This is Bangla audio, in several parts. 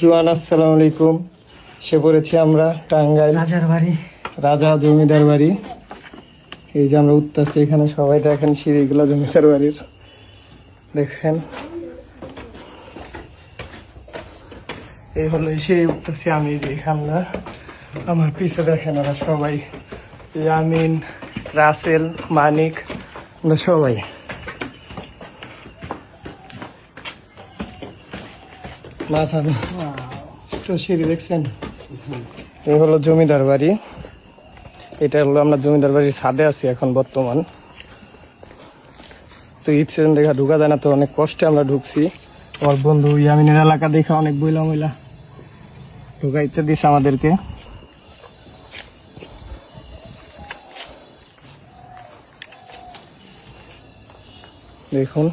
এভরিওয়ান, আসসালামু আলাইকুম। সে পড়েছি আমরা টাঙ্গাইল রাজার বাড়ি, রাজা জমিদার বাড়ি। এই যে আমরা উঠতেছি, এখানে সবাই দেখেন সিঁড়িগুলো জমিদার বাড়ির দেখছেন। এই হলো সিঁড়ি উঠতেছি আমি, যে এখানটা আমার পিছে দেখেন ওরা সবাই, ইয়ামিন, রাসেল, মানিক, আমরা সবাই। মাথা তো সিঁড়ি দেখছেন। এই হলো জমিদার বাড়ি। এটা হলো আমরা জমিদার বাড়ির ছাদে আছি এখন বর্তমান। তো ঈদ সিজন দেখা ঢুকা যায় না, তো অনেক কষ্টে আমরা ঢুকছি। আমার বন্ধু ইয়ামিনের এলাকা দেখে অনেক বইলা মইলা ঢুকাইতে দিস আমাদেরকে। দেখুন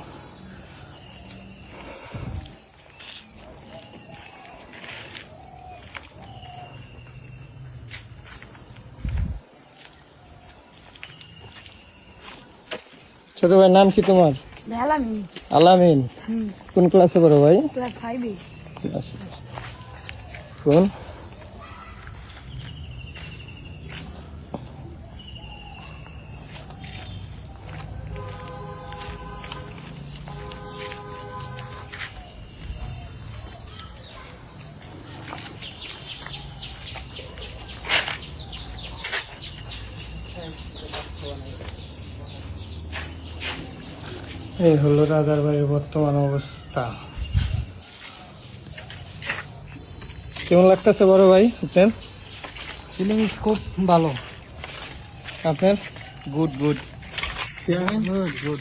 ছোট ভাইয়ের নাম কি তোমার? আলামিন। কোন ক্লাসে পড়ো ভাই? ক্লাস 5 এ। কোন? এই হলো রাজার বাড়ির বর্তমান অবস্থা। কেমন লাগতেছে বড় ভাই আপনার? ফিলিং খুব ভালো। আপনার? Good good good good.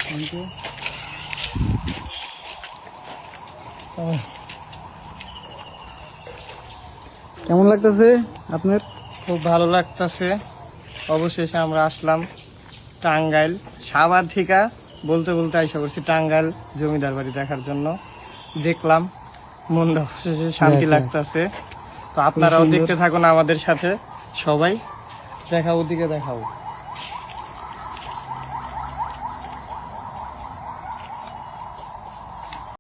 Thank you. কেমন লাগতেছে আপনার? খুব ভালো লাগতেছে। অবশেষে আমরা আসলাম টাঙ্গাইল সাভার থেকে, বলতে বলতে আইসা করছি টাঙ্গাইল জমিদার বাড়ি দেখার জন্য। দেখলাম, মনটা অবশেষে শান্তি লাগতেছে। তো আপনারাও দেখতে থাকুন আমাদের সাথে। সবাই দেখাও, ওদিকে দেখাও।